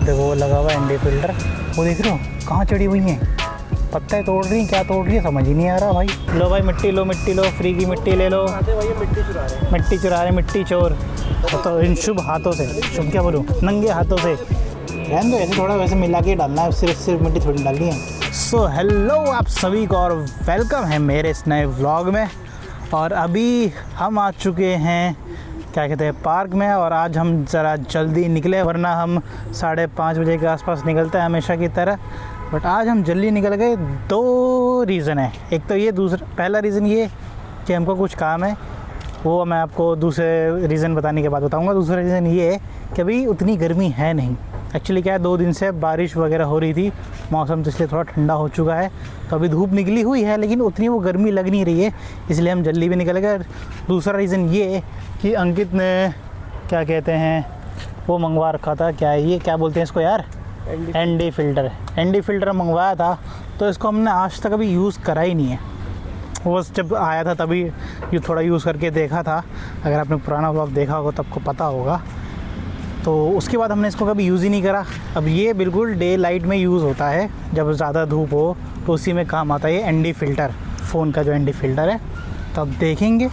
देखो वो लगा हुआ है एनडी फिल्टर, वो देख रहे हो कहाँ चढ़ी हुई हैं, पत्ते तोड़ रही हैं, क्या तोड़ रही है समझ ही नहीं आ रहा भाई। लो भाई मिट्टी लो, मिट्टी लो, फ्री की मिट्टी ले लो। मिट्टी चुरा रहे हैं, मिट्टी चुरा रहे, मिट्टी चोर। तो इन शुभ हाथों से, शुभ क्या बोलूँ, नंगे हाथों से रहने दो, ऐसे थोड़ा वैसे मिला के डालना है, सिर्फ मिट्टी थोड़ी डालनी है। सो हेलो आप सभी को और वेलकम है मेरे इस नए व्लॉग में। और अभी हम आ चुके हैं क्या कहते हैं पार्क में, और आज हम ज़रा जल्दी निकले, वरना हम 5:30 बजे के आसपास निकलते हैं हमेशा की तरह। बट आज हम जल्दी निकल गए, 2 रीज़न है। एक तो ये, दूसरा पहला रीज़न ये कि हमको कुछ काम है, वो मैं आपको दूसरे रीज़न बताने के बाद बताऊंगा। दूसरा रीज़न ये है कि अभी उतनी गर्मी है नहीं। एक्चुअली क्या है, 2 दिन से बारिश वगैरह हो रही थी, मौसम तो इसलिए थोड़ा ठंडा हो चुका है, तो अभी धूप निकली हुई है, लेकिन उतनी वो गर्मी लग नहीं रही है, इसलिए हम जल्दी भी निकल गए। दूसरा रीज़न ये है कि अंकित ने क्या कहते हैं वो मंगवा रखा था, क्या है ये, क्या बोलते हैं इसको यार, एनडी फिल्टर मंगवाया था, तो इसको हमने आज तक अभी यूज़ करा ही नहीं है। वो जब आया था तभी ये थोड़ा यूज़ करके देखा था, अगर आपने पुराना व्लॉग देखा होगा तो आपको पता होगा। तो उसके बाद हमने इसको कभी यूज़ ही नहीं करा। अब ये बिल्कुल डे लाइट में यूज़ होता है, जब ज़्यादा धूप हो तो उसी में काम आता है ये एनडी फ़िल्टर, फ़ोन का जो एनडी फ़िल्टर है। तो अब देखेंगे,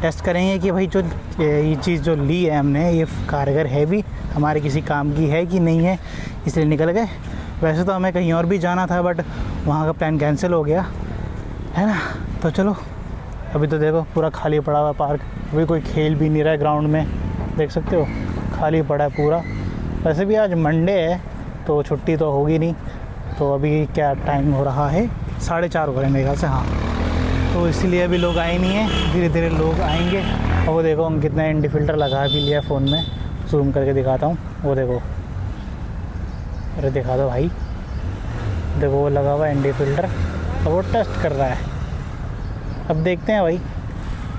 टेस्ट करेंगे कि भाई जो ये चीज़ जो ली है हमने, ये कारगर है भी, हमारे किसी काम की है कि नहीं है, इसलिए निकल गए। वैसे तो हमें कहीं और भी जाना था, बट वहाँ का प्लान कैंसिल हो गया है ना। तो चलो, अभी तो देखो पूरा खाली पड़ा हुआ पार्क, अभी कोई खेल भी नहीं रहा है ग्राउंड में, देख सकते हो खाली पड़ा है पूरा। वैसे भी आज मंडे है तो छुट्टी तो होगी नहीं, तो अभी क्या टाइम हो रहा है, 4:30 हो रहे हैं मेरे ख्याल से, हाँ। तो इसीलिए अभी लोग आए नहीं हैं, धीरे धीरे लोग आएंगे। और वो देखो हम कितना एनडी फ़िल्टर लगा भी लिया फ़ोन में, जूम करके दिखाता हूँ, वो देखो, अरे दिखा दो भाई, देखो वो लगा हुआ एनडी फ़िल्टर, और वो टेस्ट कर रहा है। अब देखते हैं भाई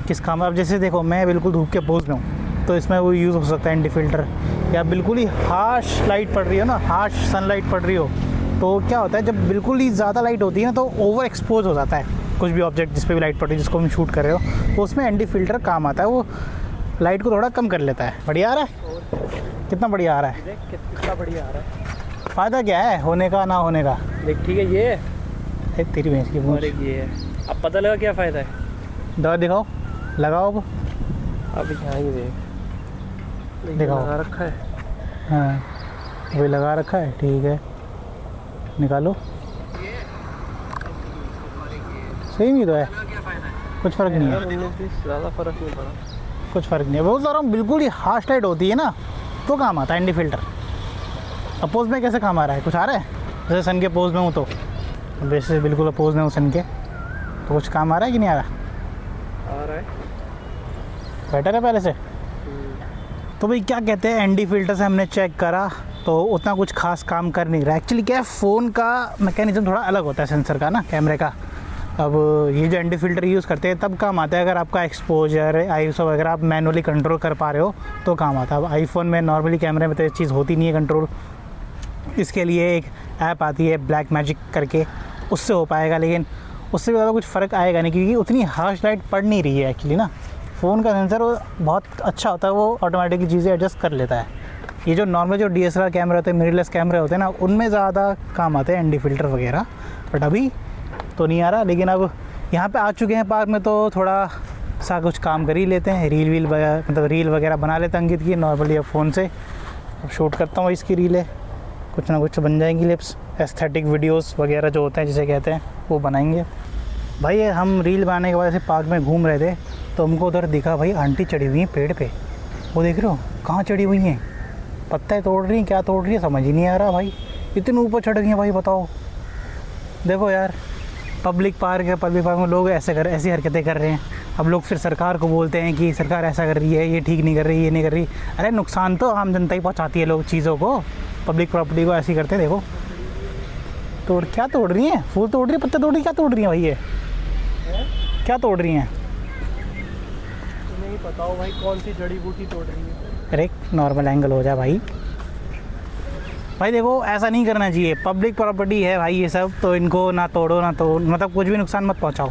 किस काम। अब जैसे देखो मैं बिल्कुल धूप के पोज में हूँ, तो इसमें वो यूज़ हो सकता है एनडी फ़िल्टर, या बिल्कुल ही हार्श लाइट पड़ रही हो ना, हार्श सनलाइट पड़ रही हो, तो क्या होता है जब बिल्कुल ही ज़्यादा लाइट होती है ना, तो ओवर एक्सपोज हो जाता है कुछ भी ऑब्जेक्ट जिस पे भी लाइट पड़ रही है, जिसको हम शूट कर रहे हो, तो उसमें एनडी फ़िल्टर काम आता है, वो लाइट को थोड़ा कम कर लेता है। बढ़िया आ रहा है, कितना बढ़िया आ रहा है, कितना बढ़िया आ रहा है। फ़ायदा क्या है होने का ना होने का, देख ठीक है, ये है तेरी भैंस की और एक ये है। अब पता लगा क्या फ़ायदा है, दवा दिखाओ, लगाओ अब यहाँ ही देख, दिखाओ। लगा रखा है, हाँ वही लगा रखा है, ठीक है, निकालो, सेम ही तो है, कुछ फ़र्क नहीं है, 19-20 ज़्यादा फ़र्क नहीं पड़ा, कुछ फ़र्क नहीं है। बहुत ज़्यादा बिल्कुल ही हार्श लाइट होती है ना, तो काम आता है एनडी फ़िल्टर। अपोज में कैसे काम आ रहा है, कुछ आ रहा है, जैसे सन के पोज में हूँ तो, वैसे बिल्कुल अपोज में हूँ सन के, तो कुछ काम आ रहा है कि नहीं आ रहा है बेटर है पहले से। तो भाई क्या कहते हैं, एनडी फ़िल्टर से हमने चेक करा तो उतना कुछ खास काम कर नहीं रहा। एक्चुअली क्या है, फ़ोन का मैकेनिज़्म थोड़ा अलग होता है सेंसर का ना, कैमरे का। अब ये जो एनडी फ़िल्टर यूज़ करते हैं तब काम आता है अगर आपका एक्सपोजर, आईएसओ वगैरह आप मैनुअली कंट्रोल कर पा रहे हो तो काम आता है। अब आईफोन में नॉर्मली कैमरे में तो ये चीज़ होती नहीं है कंट्रोल, इसके लिए एक ऐप आती है ब्लैक मैजिक करके, उससे हो पाएगा, लेकिन उससे ज़्यादा कुछ फ़र्क आएगा नहीं, क्योंकि उतनी हार्श लाइट पड़ नहीं रही है एक्चुअली ना। फ़ोन का सेंसर वो बहुत अच्छा होता है, वो ऑटोमेटिकली चीज़ें एडजस्ट कर लेता है। ये जो नॉर्मल जो DSLR कैमरे होते हैं, मिररलेस कैमरे होते हैं ना, उनमें ज़्यादा काम आते हैं एनडी फ़िल्टर वगैरह, बट अभी तो नहीं आ रहा। लेकिन अब यहाँ पे आ चुके हैं पार्क में, तो थोड़ा सा कुछ काम कर ही लेते हैं, रील वगैरह बना लेते हैं अंकित की नॉर्मली अब फ़ोन से। अब शूट करता हूँ इसकी रीलें, कुछ ना कुछ बन जाएंगी लिप्स, एस्थेटिक वीडियोस वगैरह जो होते हैं जिसे कहते हैं, वो बनाएंगे भाई। हम रील बनाने के बाद ऐसे पार्क में घूम रहे थे, तो हमको उधर दिखा भाई आंटी चढ़ी हुई हैं पेड़ पे, वो देख रहे हो कहाँ चढ़ी हुई हैं, पत्ते तोड़ रही हैं, क्या तोड़ रही है समझ ही नहीं आ रहा भाई, इतने ऊपर चढ़ गई हैं भाई, बताओ। देखो यार, पब्लिक पार्क है, पब्लिक पार्क में लोग ऐसी हरकतें कर रहे हैं। अब लोग फिर सरकार को बोलते हैं कि सरकार ऐसा कर रही है, ये ठीक नहीं कर रही, ये नहीं कर रही। अरे नुकसान तो आम जनता ही पहुँचाती है, लोग चीज़ों को, पब्लिक प्रॉपर्टी को ऐसी करते हैं। देखो क्या तोड़ रही हैं, फूल तोड़ रही है, पत्ते तोड़ रही है, क्या तोड़ रही हैं भाई, ये क्या तोड़ रही हैं, नहीं पता हो भाई कौन सी जड़ी बूटी तोड़ रही है। अरे नॉर्मल एंगल हो जाए भाई, भाई देखो ऐसा नहीं करना चाहिए, पब्लिक प्रॉपर्टी है भाई ये सब, तो इनको ना तोड़ो ना तो मतलब कुछ भी नुकसान मत पहुंचाओ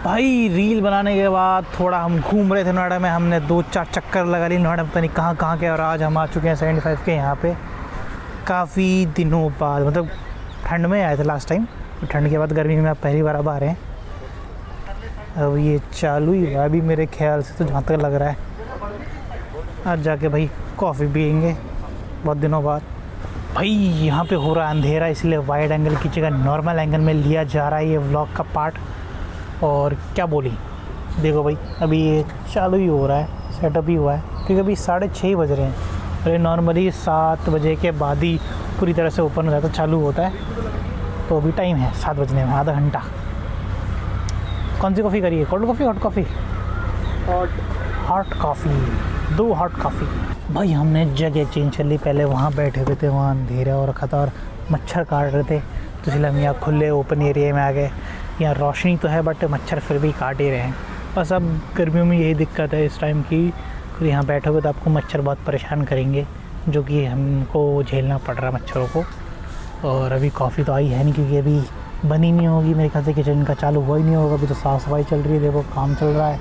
भाई। रील बनाने के बाद थोड़ा हम घूम रहे थे नोएडा में, हमने 2-4 चक्कर लगा ली नोएडा में, पता नहीं कहाँ कहाँ के, और आज हम आ चुके हैं 75 के यहाँ पे। काफ़ी दिनों बाद, मतलब ठंड में आए थे लास्ट टाइम, ठंड के बाद गर्मी में आप पहली बार अब आ रहे हैं। अब ये चालू ही हुआ अभी मेरे ख्याल से, तो जहाँ तक लग रहा है आज जाके भाई कॉफ़ी पियेंगे बहुत दिनों बाद। भाई यहाँ पे हो रहा है अंधेरा, इसलिए वाइड एंगल की जगह नॉर्मल एंगल में लिया जा रहा है ये व्लॉग का पार्ट। और क्या बोली, देखो भाई अभी ये चालू ही हो रहा है, सेटअप ही हुआ है, क्योंकि अभी 6:30 बज रहे हैं। अरे नॉर्मली 7 बजे के बाद ही पूरी तरह से ओपन हो जाता, चालू होता है। तो अभी टाइम है 7 बजने में, आधा घंटा। कौन सी कॉफ़ी करिए, cold coffee hot coffee? Hot coffee, 2 hot coffee. भाई हमने जगह चेंज कर ली, पहले वहाँ बैठे हुए थे, वहाँ अंधेरा हो रखा था और मच्छर काट रहे थे, तो इसलिए हम यहाँ खुले ओपन एरिया में आ गए। यहाँ रोशनी तो है बट मच्छर फिर भी काट ही रहे हैं। बस अब गर्मियों में यही दिक्कत है इस टाइम की, फिर यहाँ बैठोगे तो आपको मच्छर बहुत परेशान करेंगे, जो कि हमको झेलना पड़ रहा है मच्छरों को। और अभी कॉफ़ी तो आई है नहीं, क्योंकि अभी बनी नहीं होगी मेरे ख्याल से, किचन का चालू हुआ ही नहीं होगा, अभी तो साफ़ सफाई चल रही है, देखो काम चल रहा है।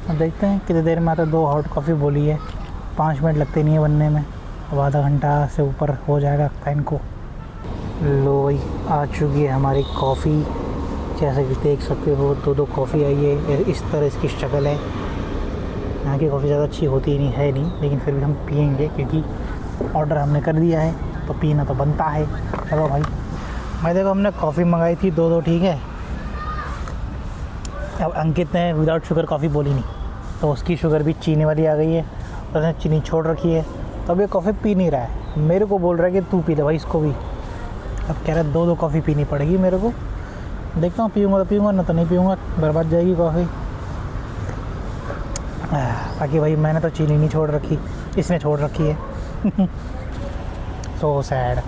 अब देखते हैं कितनी देर में आता है। 2 हॉट कॉफ़ी बोली है, 5 मिनट लगते नहीं है बनने में, अब आधा घंटा से ऊपर हो जाएगा फैन को। लो भाई आ चुकी है हमारी कॉफ़ी, जैसे कि देख सकते हो 2 कॉफ़ी आई है, इस तरह इसकी शक्ल है। यहाँ की कॉफ़ी ज़्यादा अच्छी होती नहीं है नहीं, लेकिन फिर भी हम पियेंगे क्योंकि ऑर्डर हमने कर दिया है, तो पीना तो बनता है। चलो भाई देखो हमने कॉफ़ी मंगाई थी 2, ठीक है। अब अंकित ने विदाउट शुगर कॉफ़ी बोली नहीं, तो उसकी शुगर भी चीनी वाली आ गई है, उसने चीनी छोड़ रखी है, तो अब ये कॉफ़ी पी नहीं रहा है। मेरे को बोल रहा है कि तू पी ले भाई इसको भी। अब कह रहा है 2 कॉफ़ी पीनी पड़ेगी मेरे को। देखता हूँ, पीऊँगा तो पीऊँगा, ना तो नहीं पीऊँगा, बर्बाद जाएगी कॉफ़ी। बाकी भाई मैंने तो चीनी नहीं छोड़ रखी, इसने छोड़ रखी है। So sad.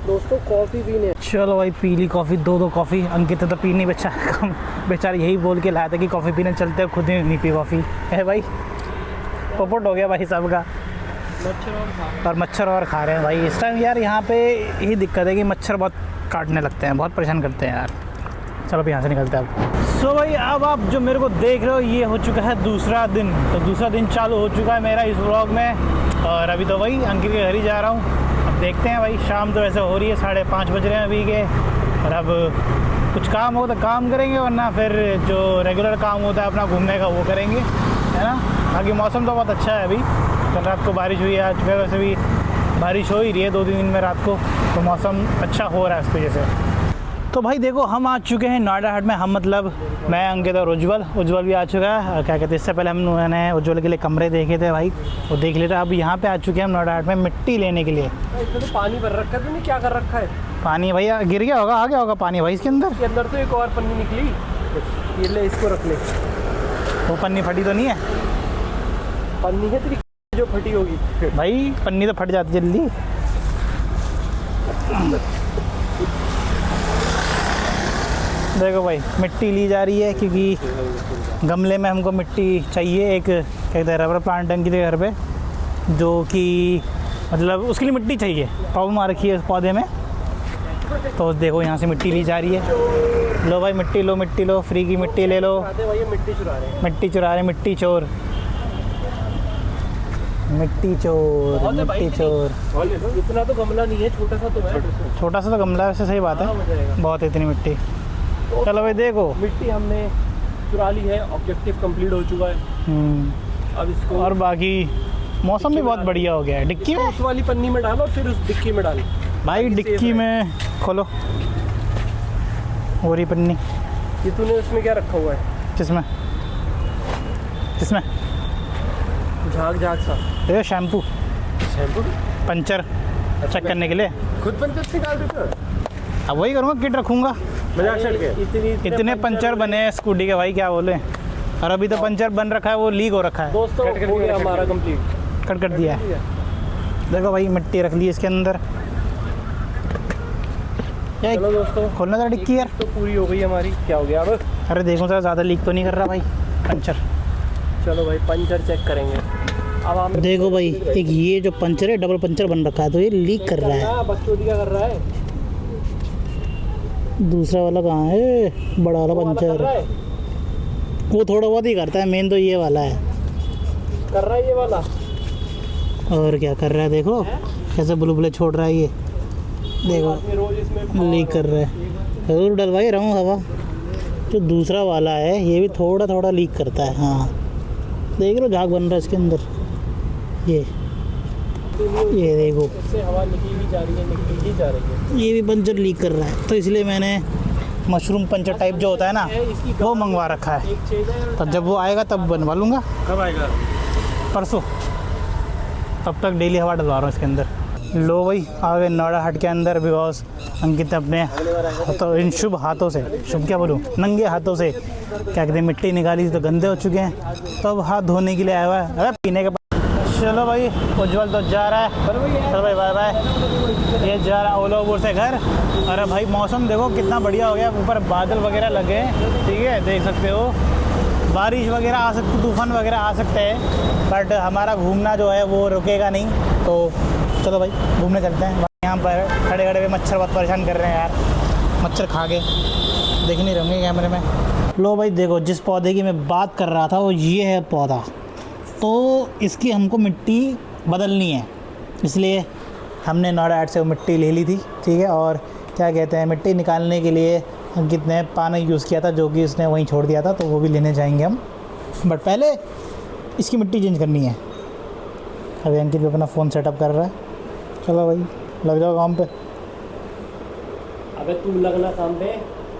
दोस्तों कॉफ़ी पीने, चलो भाई पी ली कॉफ़ी, 2 कॉफ़ी। अंकित तो पी नहीं, बेचारा यही बोल के लाया था कि कॉफ़ी पीने चलते, खुद ही नहीं पी कॉफ़ी है भाई। पोपट हो गया भाई सबका, मच्छर और खा रहे हैं भाई इस टाइम। यार यहाँ पे यही दिक्कत है कि मच्छर बहुत काटने लगते हैं, बहुत परेशान करते हैं यार। चलो अब यहाँ से निकलते हैं अब। सो भाई अब आप जो मेरे को देख रहे हो, ये हो चुका है दूसरा दिन, तो दूसरा दिन चालू हो चुका है मेरा इस व्लॉग में। और अभी तो भाई अंकित के घर ही जा रहा हूँ। अब देखते हैं भाई, शाम तो वैसे हो रही है, 5:30 बज रहे हैं अभी के। और अब कुछ काम हो तो काम करेंगे, वरना फिर जो रेगुलर काम होता है अपना घूमने का वो करेंगे, है ना। बाकी मौसम तो बहुत अच्छा है अभी, कल रात को बारिश हुई है, आज वैसे भी बारिश हो ही रही है 2-3 दिन में रात को, तो मौसम अच्छा हो रहा है इस वजह से। तो भाई देखो हम आ चुके हैं नोएडा हाट में, हम मतलब मैं, अंकित और उज्जवल भी आ चुका है। क्या कहते हैं, इससे पहले मैंने उज्जवल के लिए कमरे देखे थे भाई, वो देख लेते। अब यहाँ पे आ चुके हैं हम नोएडा हाट में मिट्टी लेने के लिए। इसमें तो पानी भर रखा है, तूने क्या कर रखा है? पानी भैया गिर गया होगा, आ गया होगा पानी भाई इसके अंदर। तो एक और पन्नी निकली, ये ले इसको रख ले। वो पन्नी फटी तो नहीं है? पन्नी है तेरी जो फटी होगी भाई, पन्नी तो फट जाती जल्दी। देखो भाई मिट्टी ली जा रही है, क्योंकि गमले में हमको मिट्टी चाहिए। एक कहते हैं रबर प्लांट अंकित के घर पे, जो कि मतलब उसके लिए मिट्टी चाहिए, प्रॉब्लम आ रखी है उस पौधे में। तो देखो यहाँ से मिट्टी ली जा रही है। लो भाई मिट्टी लो, फ्री की मिट्टी ले लो। मिट्टी चुरा रहे हैं, मिट्टी चोर। इतना तो गमला नहीं है, छोटा सा तो है। छोटा सा तो गमला है, वैसे सही बात है, बहुत है इतनी मिट्टी। चलो भाई देखो मिट्टी हमने चुरा ली है, ऑब्जेक्टिव कंप्लीट हो चुका है। अब इसको, और बाकी मौसम भी बहुत बढ़िया हो गया है। डिक्की में उस वाली पन्नी में डालो, फिर उस डिक्की में डालो भाई। डिक्की में खोलो वो रही पन्नी। ये तूने उसमें क्या रखा हुआ है? किसमें? झाग सा देखो शैम्पू पंचर चेक करने के लिए। खुद पंचर निकाल देते हो? अब वही करूँगा, किट रखूँगा। इतने पंचर बने हैं स्कूटी के भाई, क्या बोले। और अभी तो पंचर बन रखा है, वो लीक हो रखा है। दोस्तों हो गया हमारा कंप्लीट, कट कर दिया है। देखो भाई मिट्टी रख ली है इसके अंदर। चलो दोस्तों खोलना था डिक्की यार। तो पूरी हो गई हमारी। क्या हो गया अब? अरे देखो जरा, ज़्यादा लीक तो नहीं कर रहा भाई पंचर। चलो भाई पंचर चेक करेंगे। अब हम देखो भाई, एक ये जो पंचर है डबल पंचर बन रखा है, तो ये लीक कर रहा है। बकचोदी क्या कर रहा है? दूसरा वाला कहाँ है? बड़ा वाला पंचर वो थोड़ा बहुत ही करता है, मेन तो ये वाला है कर रहा है, ये वाला। और क्या कर रहा है देखो, कैसे बुलबुले छोड़ रहा है ये, देखो आदमी रोज इसमें लीक कर रहा है। ज़रूर डलवाई रहा हूँ हवा। जो दूसरा वाला है ये भी थोड़ा थोड़ा लीक करता है। हाँ देख रहे हो झाग बन रहा है इसके अंदर, ये देखो इससे हवा निकली जा रही है, निकली ही जा रही है। ये भी पंचर लीक कर रहा है। तो इसलिए मैंने मशरूम पंचर टाइप जो होता है ना वो मंगवा रखा है। एक चीज़ है, तो जब वो आएगा तब बनवा लूँगा, कब आएगा? परसों। तब तक डेली हवा डलवा रहा हूँ इसके अंदर। लो भाई आ गए नोएडा हट के अंदर, बिकॉज अंकित अपने तो इन शुभ हाथों से, शुभ क्या बोलूँ, नंगे हाथों से क्या कहते हैं मिट्टी निकाली थी तो गंदे हो चुके हैं, तो अब हाथ धोने के लिए आया हुआ है। अरे पीने के बाद चलो भाई उज्जवल तो जा रहा है। चलो भाई बाय बाय। ये जा रहा है ओलापुर से घर। अरे भाई मौसम देखो कितना बढ़िया हो गया, ऊपर बादल वगैरह लगे हैं, ठीक है देख सकते हो। बारिश वगैरह आ सकती, तूफान वगैरह आ सकते हैं, बट हमारा घूमना जो है वो रुकेगा नहीं। तो चलो भाई घूमने चलते हैं। यहाँ पर खड़े खड़े हुए मच्छर बहुत परेशान कर रहे हैं यार, मच्छर खा के देख नहीं रहेंगे कैमरे में। लो भाई देखो, जिस पौधे की मैं बात कर रहा था वो ये है पौधा। तो इसकी हमको मिट्टी बदलनी है, इसलिए हमने नोएडा हट से वो मिट्टी ले ली थी, ठीक है। और क्या कहते हैं मिट्टी निकालने के लिए अंकित ने पाना यूज़ किया था, जो कि उसने वहीं छोड़ दिया था, तो वो भी लेने जाएंगे हम। बट पहले इसकी मिट्टी चेंज करनी है। अभी अंकित भी अपना फ़ोन सेटअप कर रहा है। चलो भाई लग जाओ काम पे। अबे तू लगना काम पे,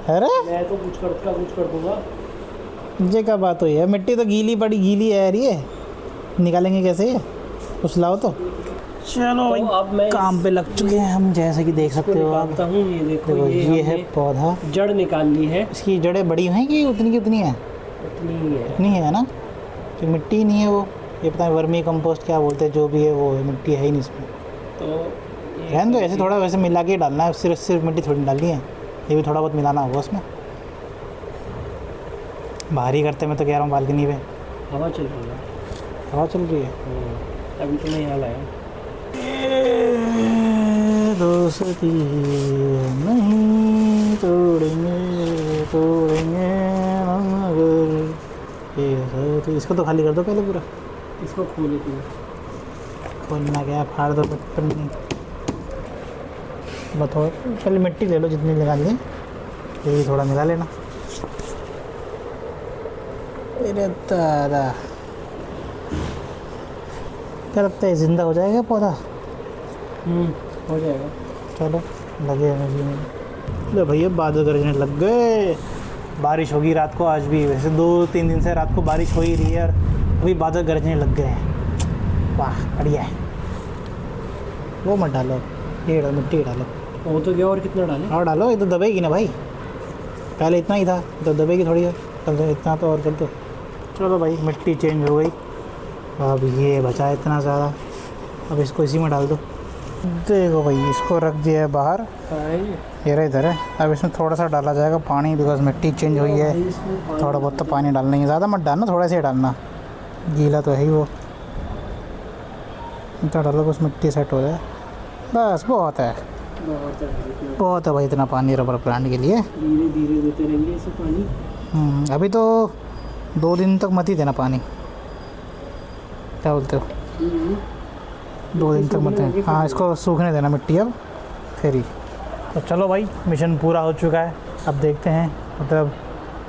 अरे मैं तो कुछ कर दूंगा। ये क्या बात हुई है, मिट्टी तो गीली बड़ी गीली है यार, ये निकालेंगे कैसे, ये कुछ लाओ तो। चलो भाई अब मैं काम पे लग चुके हैं हम, जैसे कि देख सकते हो आप। निकालता हूँ, ये देखो ये है पौधा, जड़ निकालनी है। इसकी जड़ें बड़ी हैं कि उतनी की उतनी है? इतनी ही है, इतनी है ना, कि मिट्टी नहीं है वो, ये पता है वर्मी कंपोस्ट क्या बोलते हैं, जो भी है वो मिट्टी है ही नहीं इसमें। तो रहने दो ऐसे, थोड़ा वैसे मिला के डालना है, सिर्फ मिट्टी थोड़ी डालनी है, ये भी थोड़ा बहुत मिलाना होगा उसमें। बाहर ही करते मैं तो कह रहा हूँ, बालकनी पे हवा चल रही है। हवा चल रही है। अभी तो नहीं हाल आया। दोस्ती नहीं तोड़ेंगे मगर तो इसको तो खाली कर दो पहले पूरा। इसको खोल के खोलना क्या, फाड़ दो बताओ। पहले मिट्टी ले लो जितनी निकाल ली, ये भी थोड़ा मिला लेना। अरे दादा क्या लगता है ज़िंदा हो जाएगा पौधा? हो जाएगा। चलो लगे हैं। ले भैया बादल गरजने लग गए, बारिश होगी रात को आज भी। वैसे 2-3 दिन से रात को बारिश हो ही रही है और अभी बादल गरजने लग गए हैं। वाह बढ़िया है। वो मत डालो, ये डालो, मिट्टी डालो। वो तो क्या, और कितना डालें? और डालो, ये तो दबेगी ना भाई, पहले इतना ही था तो दबेगी थोड़ी है, चल इतना तो और कर दो। चलो भाई मिट्टी चेंज हो गई, अब ये बचा इतना ज़्यादा, अब इसको इसी में डाल दो। देखो भाई इसको रख दिया है बाहर, ये रहा इधर है। अब इसमें थोड़ा सा डाला जाएगा पानी, बिकॉज मिट्टी चेंज हुई है, थोड़ा बहुत तो पानी डालना ही है, ज़्यादा मत डालना, थोड़ा सा ही डालना, गीला तो है ही वो। इतना डालो बस मिट्टी सेट हो जाए, बस बहुत है, बहुत है भाई इतना पानी रबर प्लांट के लिए। धीरे धीरे देते रहेंगे इसे पानी। अभी तो 2 दिन तक मत ही देना पानी, क्या बोलते हो? 2 दिन तक मत देना, हाँ इसको सूखने देना मिट्टी अब फिर ही। तो चलो भाई मिशन पूरा हो चुका है। अब देखते हैं, मतलब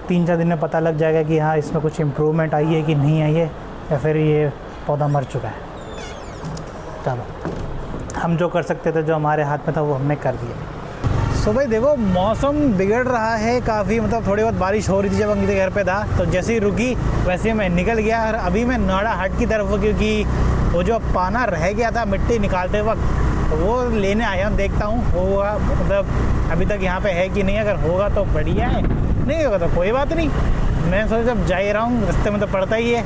3-4 दिन में पता लग जाएगा कि हाँ इसमें कुछ इम्प्रूवमेंट आई है कि नहीं आई है, या फिर ये पौधा मर चुका है। चलो हम जो कर सकते थे, जो हमारे हाथ में था वो हमने कर दिया। सो भाई देखो मौसम बिगड़ रहा है काफ़ी, मतलब थोड़ी बहुत बारिश हो रही थी जब अंकित के घर पे था, तो जैसे ही रुकी वैसे ही मैं निकल गया। और अभी मैं नोएडा हट की तरफ, क्योंकि वो जो पाना रह गया था मिट्टी निकालते वक्त वो लेने आया हूँ, देखता हूँ होगा, मतलब अभी तक यहाँ पे है कि नहीं। अगर होगा तो बढ़िया है, नहीं होगा तो कोई बात नहीं। मैं सोचा जब जा ही रहा हूँ रास्ते में तो पड़ता ही है,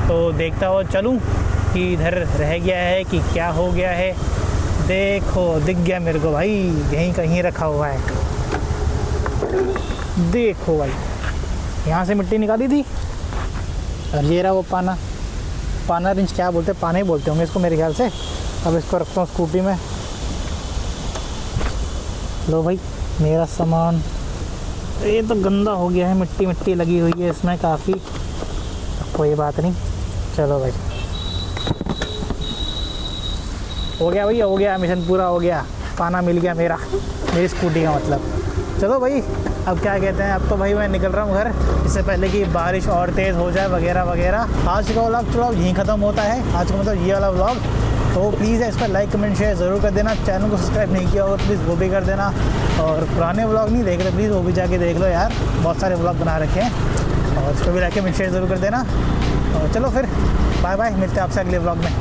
तो देखता हुआ चलूँ कि इधर रह गया है कि क्या हो गया है। देखो दिख गया मेरे को भाई, यहीं कहीं रखा हुआ है। देखो भाई यहाँ से मिट्टी निकाली थी और ये रहा वो पाना रिंच, क्या बोलते हैं, पाना ही बोलते होंगे इसको मेरे ख्याल से। अब इसको रखता हूँ स्कूटी में। लो भाई मेरा सामान, ये तो गंदा हो गया है, मिट्टी लगी हुई है इसमें काफ़ी, कोई बात नहीं। चलो भाई हो गया भैया, हो गया, मिशन पूरा हो गया, पाना मिल गया मेरा, मेरी स्कूटी का मतलब। चलो भाई, अब क्या कहते हैं, अब तो भाई मैं निकल रहा हूँ घर, इससे पहले कि बारिश और तेज़ हो जाए वगैरह वगैरह। आज का व्लॉग चलो यहीं ख़त्म होता है, आज का मतलब ये वाला व्लॉग। तो प्लीज़ इस पर लाइक कमेंट शेयर ज़रूर कर देना। चैनल को सब्सक्राइब नहीं किया हो तो प्लीज़ वो भी कर देना। और पुराने व्लॉग नहीं देख रहे प्लीज़ वो भी जाके देख लो यार, बहुत सारे व्लॉग बना रखे हैं। और उस पर भी लाइक कमेंट शेयर ज़रूर कर देना। और चलो फिर बाय बाय, मिलते हैं आपसे अगले व्लॉग में।